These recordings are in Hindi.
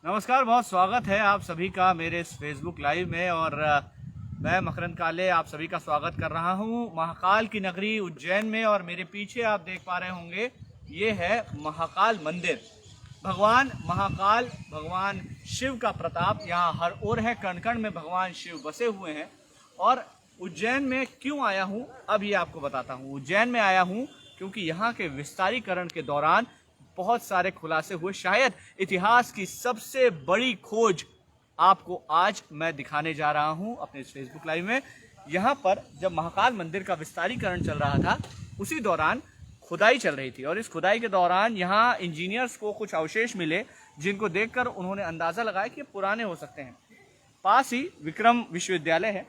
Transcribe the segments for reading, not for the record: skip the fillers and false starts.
नमस्कार, बहुत स्वागत है आप सभी का मेरे इस फेसबुक लाइव में। और मैं मकरंद काले आप सभी का स्वागत कर रहा हूं महाकाल की नगरी उज्जैन में। और मेरे पीछे आप देख पा रहे होंगे ये है महाकाल मंदिर। भगवान महाकाल, भगवान शिव का प्रताप यहाँ हर ओर है। कण कण में भगवान शिव बसे हुए हैं। और उज्जैन में क्यों आया हूँ अब ये आपको बताता हूँ। उज्जैन में आया हूँ क्योंकि यहाँ के विस्तारीकरण के दौरान बहुत सारे खुलासे हुए। शायद इतिहास की सबसे बड़ी खोज आपको आज मैं दिखाने जा रहा हूं अपने इस फेसबुक लाइव में। यहां पर जब महाकाल मंदिर का विस्तारीकरण चल रहा था उसी दौरान खुदाई चल रही थी। और इस खुदाई के दौरान यहां इंजीनियर्स को कुछ अवशेष मिले जिनको देखकर उन्होंने अंदाजा लगाया कि पुराने हो सकते हैं। पास ही विक्रम विश्वविद्यालय है,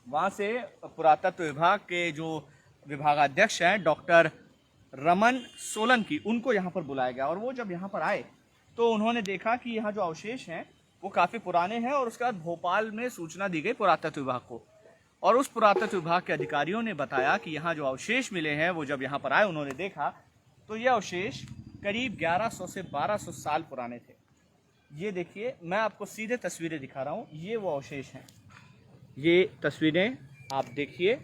वहां से पुरातत्व विभाग के जो विभागाध्यक्ष हैं डॉक्टर रमन सोलंकी, उनको यहाँ पर बुलाया गया। और वो जब यहाँ पर आए तो उन्होंने देखा कि यहाँ जो अवशेष हैं वो काफ़ी पुराने हैं। और उसके बाद भोपाल में सूचना दी गई पुरातत्व विभाग को। और उस पुरातत्व विभाग के अधिकारियों ने बताया कि यहाँ जो अवशेष मिले हैं वो जब यहाँ पर आए उन्होंने देखा तो ये अवशेष करीब 1100 से 1200 साल पुराने थे। ये देखिए, मैं आपको सीधे तस्वीरें दिखा रहा हूँ। ये वो अवशेष हैं, ये तस्वीरें आप देखिए।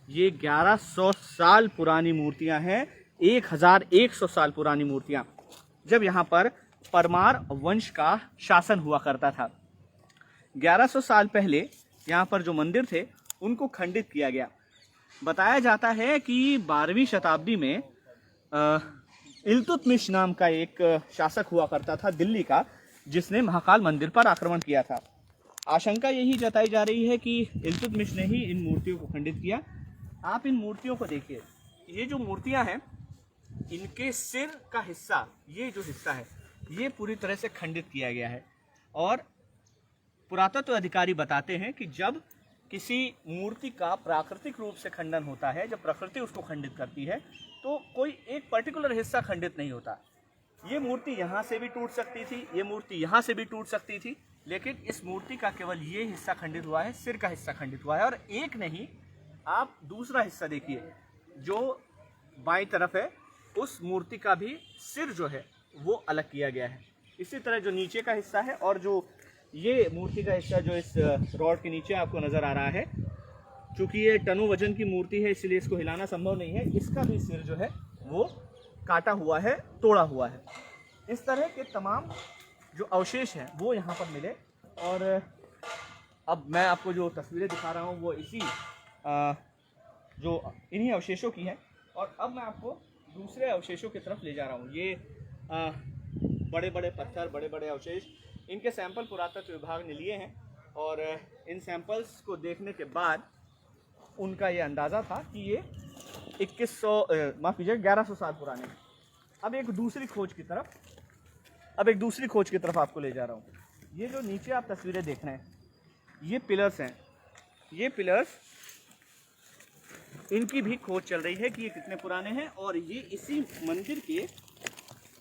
ये 1100 साल पुरानी मूर्तियाँ हैं, 1100 साल पुरानी मूर्तियां। जब यहाँ पर परमार वंश का शासन हुआ करता था, 1100 साल पहले यहाँ पर जो मंदिर थे उनको खंडित किया गया। बताया जाता है कि 12वीं शताब्दी में इल्तुतमिश नाम का एक शासक हुआ करता था दिल्ली का, जिसने महाकाल मंदिर पर आक्रमण किया था। आशंका यही जताई जा रही है कि इल्तुतमिश ने ही इन मूर्तियों को खंडित किया। आप इन मूर्तियों को देखिए, ये जो मूर्तियां हैं इनके सिर का हिस्सा, ये जो हिस्सा है ये पूरी तरह से खंडित किया गया है। और पुरातत्व अधिकारी बताते हैं कि जब किसी मूर्ति का प्राकृतिक रूप से खंडन होता है, जब प्रकृति उसको खंडित करती है तो कोई एक पर्टिकुलर हिस्सा खंडित नहीं होता। ये मूर्ति यहाँ से भी टूट सकती थी, ये मूर्ति यहाँ से भी टूट सकती थी, लेकिन इस मूर्ति का केवल ये हिस्सा खंडित हुआ है, सिर का हिस्सा खंडित हुआ है। और एक नहीं, आप दूसरा हिस्सा देखिए जो बाईं तरफ है, उस मूर्ति का भी सिर जो है वो अलग किया गया है। इसी तरह जो नीचे का हिस्सा है और जो ये मूर्ति का हिस्सा जो इस रॉड के नीचे आपको नज़र आ रहा है, चूँकि ये टनों वजन की मूर्ति है इसलिए इसको हिलाना संभव नहीं है, इसका भी सिर जो है वो काटा हुआ है, तोड़ा हुआ है। इस तरह के तमाम जो अवशेष हैं वो यहाँ पर मिले। और अब मैं आपको जो तस्वीरें दिखा रहा हूँ वो जो इन्हीं अवशेषों की है। और अब मैं आपको दूसरे अवशेषों की तरफ ले जा रहा हूँ। ये बड़े बड़े पत्थर, बड़े बड़े अवशेष, इनके सैंपल पुरातत्व विभाग ने लिए हैं। और इन सैंपल्स को देखने के बाद उनका ये अंदाज़ा था कि ये 1100 साल पुराने हैं। अब एक दूसरी खोज की तरफ आपको ले जा रहा हूँ। ये जो नीचे आप तस्वीरें देख रहे हैं ये पिलर्स हैं। ये पिलर्स, इनकी भी खोज चल रही है कि ये कितने पुराने हैं। और ये इसी मंदिर के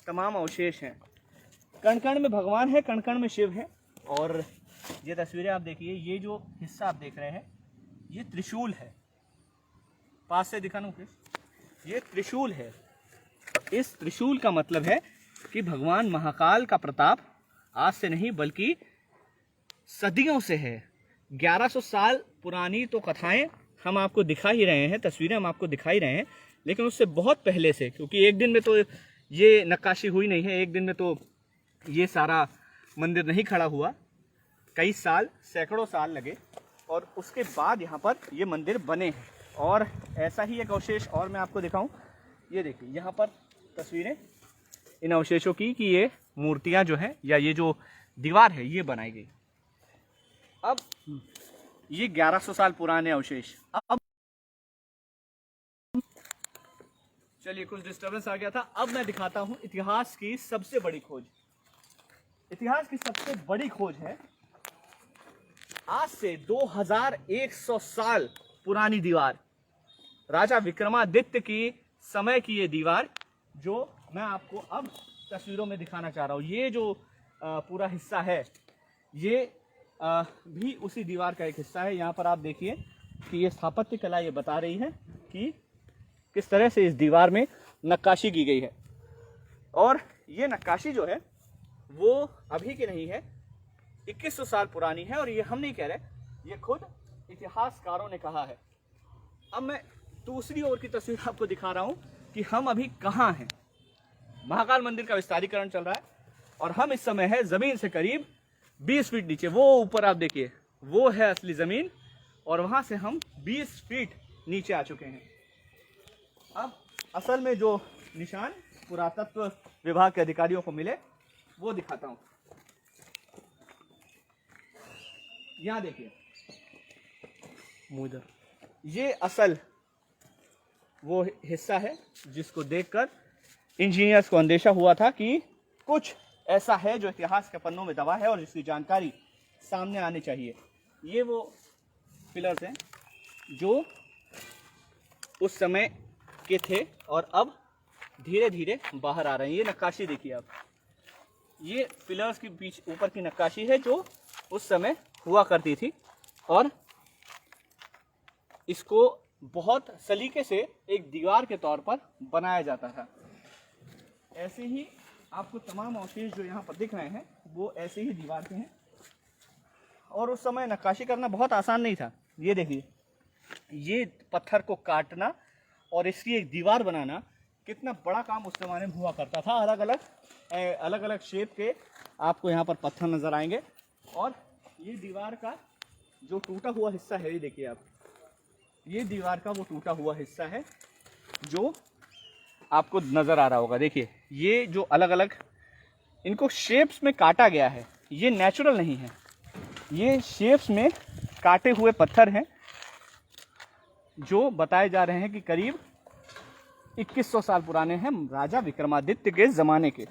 तमाम अवशेष हैं। कण कण में भगवान है, कण कण में शिव है। और ये तस्वीरें आप देखिए, ये जो हिस्सा आप देख रहे हैं ये त्रिशूल है। पास से दिखाना प्लीज, ये त्रिशूल है। इस त्रिशूल का मतलब है कि भगवान महाकाल का प्रताप आज से नहीं बल्कि सदियों से है। 1100 साल पुरानी तो कथाएं हम आपको दिखा ही रहे हैं, तस्वीरें हम आपको दिखा ही रहे हैं, लेकिन उससे बहुत पहले से, क्योंकि एक दिन में तो ये नक्काशी हुई नहीं है, एक दिन में तो ये सारा मंदिर नहीं खड़ा हुआ, कई साल, सैकड़ों साल लगे। और उसके बाद यहाँ पर ये मंदिर बने हैं। और ऐसा ही एक अवशेष और मैं आपको दिखाऊं, ये देखिए यहाँ पर तस्वीरें इन अवशेषों की कि ये मूर्तियाँ जो हैं या ये जो दीवार है ये बनाई गई। अब ये 1100 साल पुराने अवशेष। अब चलिए, कुछ डिस्टर्बेंस आ गया था। अब मैं दिखाता हूं इतिहास की सबसे बड़ी खोज। इतिहास की सबसे बड़ी खोज है आज से 2100 साल पुरानी दीवार, राजा विक्रमादित्य की समय की ये दीवार, जो मैं आपको अब तस्वीरों में दिखाना चाह रहा हूँ। ये जो पूरा हिस्सा है ये भी उसी दीवार का एक हिस्सा है। यहाँ पर आप देखिए कि ये स्थापत्य कला ये बता रही है कि किस तरह से इस दीवार में नक्काशी की गई है। और ये नक्काशी जो है वो अभी की नहीं है, 2100 साल पुरानी है। और ये हम नहीं कह रहे, ये खुद इतिहासकारों ने कहा है। अब मैं दूसरी ओर की तस्वीर आपको दिखा रहा हूं कि हम अभी कहाँ हैं। महाकाल मंदिर का विस्तारीकरण चल रहा है और हम इस समय है जमीन से करीब 20 फीट नीचे। वो ऊपर आप देखिए, वो है असली जमीन और वहां से हम 20 फीट नीचे आ चुके हैं। अब असल में जो निशान पुरातत्व विभाग के अधिकारियों को मिले वो दिखाता हूं। यहां देखिए, मुदर, ये असल वो हिस्सा है जिसको देखकर इंजीनियर्स को अंदेशा हुआ था कि कुछ ऐसा है जो इतिहास के पन्नों में दबा है और जिसकी जानकारी सामने आनी चाहिए। ये वो पिलर्स हैं जो उस समय के थे और अब धीरे धीरे बाहर आ रहे हैं। ये नक्काशी देखिए आप, ये पिलर्स के बीच ऊपर की नक्काशी है जो उस समय हुआ करती थी और इसको बहुत सलीके से एक दीवार के तौर पर बनाया जाता था। ऐसे ही आपको तमाम अवशेष जो यहाँ पर दिख रहे हैं वो ऐसे ही दीवार के हैं और उस समय नक्काशी करना बहुत आसान नहीं था। ये देखिए, ये पत्थर को काटना और इसकी एक दीवार बनाना कितना बड़ा काम उस जमाने में हुआ करता था। अलग अलग शेप के आपको यहाँ पर पत्थर नजर आएंगे और ये दीवार का जो टूटा हुआ हिस्सा है, ये देखिए आप, ये दीवार का वो टूटा हुआ हिस्सा है जो आपको नजर आ रहा होगा। देखिए, ये जो अलग अलग इनको शेप्स में काटा गया है, ये नेचुरल नहीं है, ये शेप्स में काटे हुए पत्थर हैं जो बताए जा रहे हैं कि करीब 2100 साल पुराने हैं, राजा विक्रमादित्य के ज़माने के।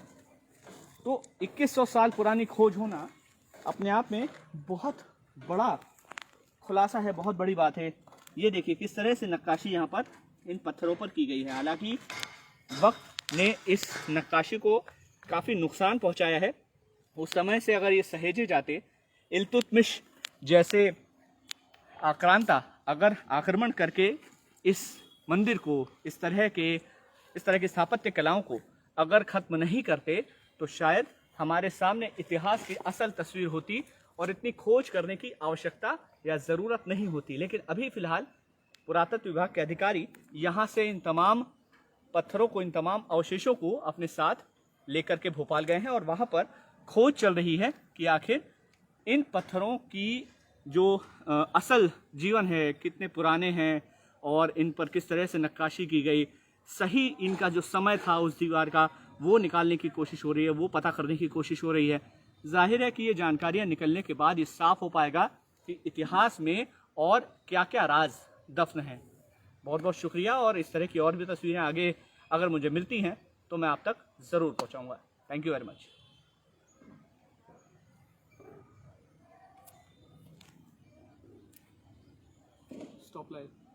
तो 2100 साल पुरानी खोज होना अपने आप में बहुत बड़ा खुलासा है, बहुत बड़ी बात है। ये देखिए किस तरह से नक्काशी यहाँ पर इन पत्थरों पर की गई है। हालांकि वक्त ने इस नक्काशी को काफ़ी नुकसान पहुँचाया है। उस समय से अगर ये सहेजे जाते, इल्तुतमिश जैसे आक्रांता अगर आक्रमण करके इस मंदिर को, इस तरह की स्थापत्य कलाओं को अगर ख़त्म नहीं करते तो शायद हमारे सामने इतिहास की असल तस्वीर होती और इतनी खोज करने की आवश्यकता या ज़रूरत नहीं होती। लेकिन अभी फ़िलहाल पुरातत्व विभाग के अधिकारी यहाँ से इन तमाम पत्थरों को, इन तमाम अवशेषों को अपने साथ लेकर के भोपाल गए हैं और वहाँ पर खोज चल रही है कि आखिर इन पत्थरों की जो असल जीवन है, कितने पुराने हैं और इन पर किस तरह से नक्काशी की गई, सही इनका जो समय था उस दीवार का, वो निकालने की कोशिश हो रही है, वो पता करने की कोशिश हो रही है। जाहिर है कि ये जानकारियाँ निकलने के बाद ये साफ हो पाएगा कि इतिहास में और क्या क्या राज दफन हैं। बहुत बहुत शुक्रिया और इस तरह की और भी तस्वीरें आगे अगर मुझे मिलती हैं तो मैं आप तक ज़रूर पहुँचाऊँगा। Thank you very much. Stop live.